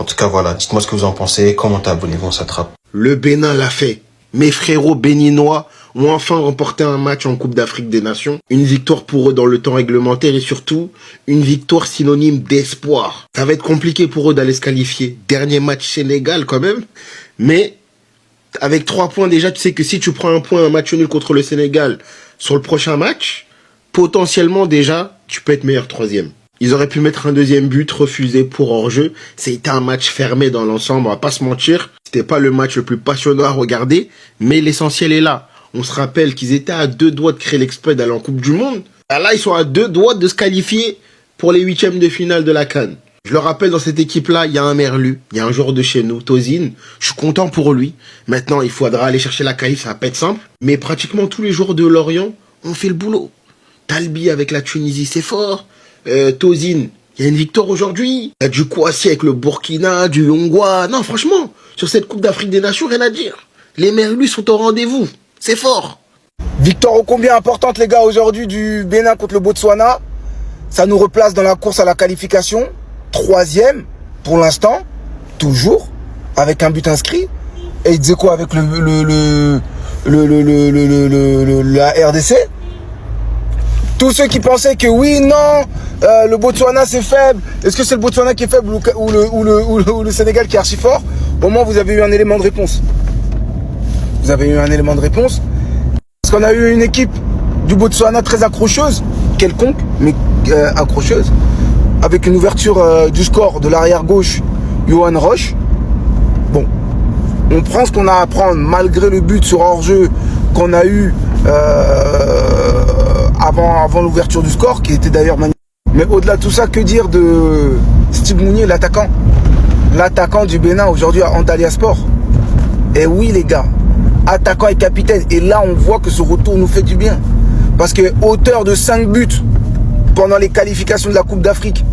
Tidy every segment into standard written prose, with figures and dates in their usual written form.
En tout cas, voilà, dites-moi ce que vous en pensez, commentez, abonnez-vous, on s'attrape. Le Bénin l'a fait. Mes frérots béninois ont enfin remporté un match en Coupe d'Afrique des Nations. Une victoire pour eux dans le temps réglementaire et surtout, une victoire synonyme d'espoir. Ça va être compliqué pour eux d'aller se qualifier. Dernier match Sénégal quand même. Mais avec 3 points déjà, tu sais que si tu prends un match nul contre le Sénégal sur le prochain match, potentiellement déjà, tu peux être meilleur 3e. Ils auraient pu mettre un 2e but refusé pour hors-jeu. C'était un match fermé dans l'ensemble, on va pas se mentir. C'était pas le match le plus passionnant à regarder, mais l'essentiel est là. On se rappelle qu'ils étaient à 2 doigts de créer l'exploit d'aller en Coupe du Monde. Là, ils sont à 2 doigts de se qualifier pour les 8e de finale de la CAN. Je le rappelle, dans cette équipe-là, il y a un Merlu, il y a un joueur de chez nous, Tozin. Je suis content pour lui. Maintenant, il faudra aller chercher la qualif, ça va pas être simple. Mais pratiquement tous les joueurs de Lorient ont fait le boulot. Talbi avec la Tunisie, c'est fort. Tozin, il y a une victoire aujourd'hui. Il y a du Kouassi avec le Burkina, du Yongwa. Non, franchement, sur cette Coupe d'Afrique des Nations, rien à dire. Les Merlus sont au rendez-vous. C'est fort. Victoire ô combien importante, les gars, aujourd'hui du Bénin contre le Botswana. Ça nous replace dans la course à la qualification. 3e, pour l'instant, toujours, avec un but inscrit. Et il disait quoi avec la RDC? Tous ceux qui pensaient que oui, non, le Botswana c'est faible. Est-ce que c'est le Botswana qui est faible ou le Sénégal qui est archi fort? Au moins, vous avez eu un élément de réponse. Vous avez eu un élément de réponse. Parce qu'on a eu une équipe du Botswana très accrocheuse, quelconque, mais accrocheuse, avec une ouverture du score de l'arrière gauche, Johan Roche. Bon, on prend ce qu'on a à prendre malgré le but sur hors-jeu qu'on a eu avant l'ouverture du score, qui était d'ailleurs magnifique. Mais au-delà de tout ça, que dire de Steve Mounier, l'attaquant? L'attaquant du Bénin aujourd'hui à Antalya Sport. Et oui les gars, attaquant et capitaine. Et là on voit que ce retour nous fait du bien. Parce que auteur de 5 buts pendant les qualifications de la Coupe d'Afrique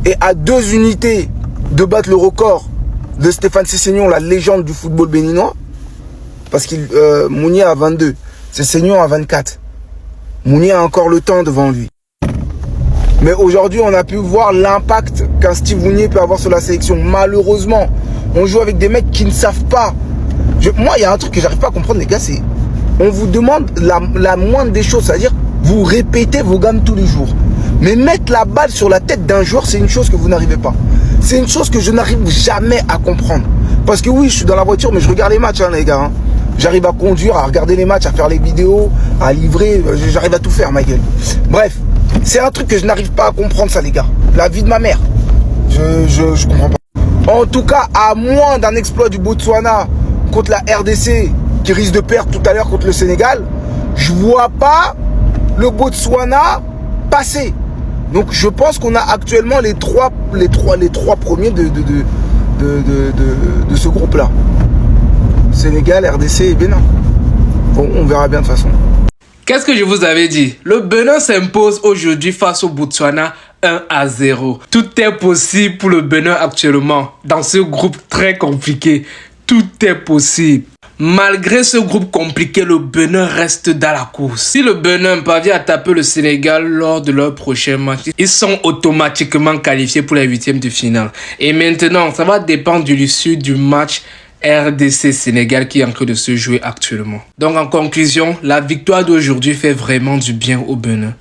et à 2 unités de battre le record de Stéphane Sessegnon, la légende du football béninois. Parce qu'il Mounier a 22, Sessegnon a 24. Mounier a encore le temps devant lui. Mais aujourd'hui, on a pu voir l'impact qu'un Steve Mounier peut avoir sur la sélection. Malheureusement, on joue avec des mecs qui ne savent pas. Moi, il y a un truc que j'arrive pas à comprendre, les gars, c'est... On vous demande la moindre des choses, c'est-à-dire, vous répétez vos gammes tous les jours. Mais mettre la balle sur la tête d'un joueur, c'est une chose que vous n'arrivez pas. C'est une chose que je n'arrive jamais à comprendre. Parce que oui, je suis dans la voiture, mais je regarde les matchs, hein, les gars. Hein. J'arrive à conduire, à regarder les matchs, à faire les vidéos, à livrer. J'arrive à tout faire, ma gueule. Bref, c'est un truc que je n'arrive pas à comprendre, ça, les gars. La vie de ma mère. Je comprends pas. En tout cas, à moins d'un exploit du Botswana contre la RDC, qui risque de perdre tout à l'heure contre le Sénégal, je vois pas le Botswana passer. Donc je pense qu'on a actuellement les trois premiers de ce groupe-là. Sénégal, RDC et Bénin. Bon, on verra bien de toute façon. Qu'est-ce que je vous avais dit? Le Bénin s'impose aujourd'hui face au Botswana 1-0. Tout est possible pour le Bénin actuellement. Dans ce groupe très compliqué, tout est possible. Malgré ce groupe compliqué, le Bénin reste dans la course. Si le Bénin parvient à taper le Sénégal lors de leur prochain match, ils sont automatiquement qualifiés pour les 8e de finale. Et maintenant, ça va dépendre de l'issue du match RDC-Sénégal qui est en train de se jouer actuellement. Donc en conclusion, la victoire d'aujourd'hui fait vraiment du bien au Bénin.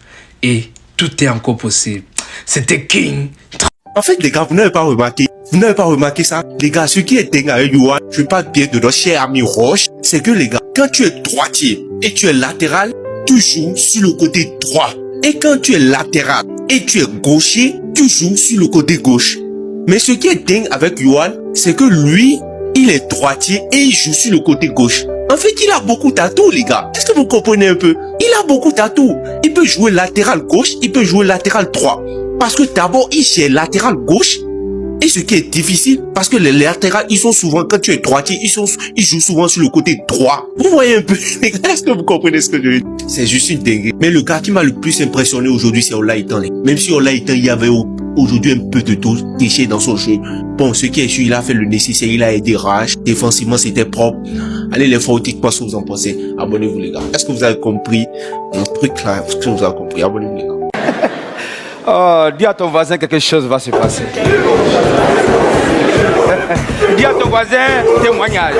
Et tout est encore possible. C'était King. En fait, les gars, vous n'avez pas remarqué ça? Les gars, ce qui est dingue avec Yohan, je parle bien de notre cher ami Roche, c'est que les gars, quand tu es droitier et tu es latéral, tu joues sur le côté droit. Et quand tu es latéral et tu es gaucher, tu joues sur le côté gauche. Mais ce qui est dingue avec Yohan, c'est que lui, il est droitier et il joue sur le côté gauche. En fait, il a beaucoup d'atouts, les gars. Est-ce que vous comprenez un peu? Il a beaucoup d'atouts. Il peut jouer latéral gauche, il peut jouer latéral droit. Parce que d'abord, il est latéral gauche. Et ce qui est difficile, parce que les latérales, ils sont souvent, quand tu es droitier, ils jouent souvent sur le côté droit. Vous voyez un peu, les gars, est-ce que vous comprenez ce que je veux dire? C'est juste une dinguerie. Mais le gars qui m'a le plus impressionné aujourd'hui, c'est Olaitan. Même si Olaitan, il y avait aujourd'hui un peu de tout déchet dans son jeu. Bon, ce qui est sûr, il a fait le nécessaire, il a aidé Rage. Défensivement, c'était propre. Allez, les fois, dites-moi ce que vous en pensez. Abonnez-vous, les gars. Est-ce que vous avez compris mon truc là? Est-ce que vous avez compris? Abonnez-vous, les gars. Oh, dis à ton voisin quelque chose va se passer. Dis à ton voisin, témoignage.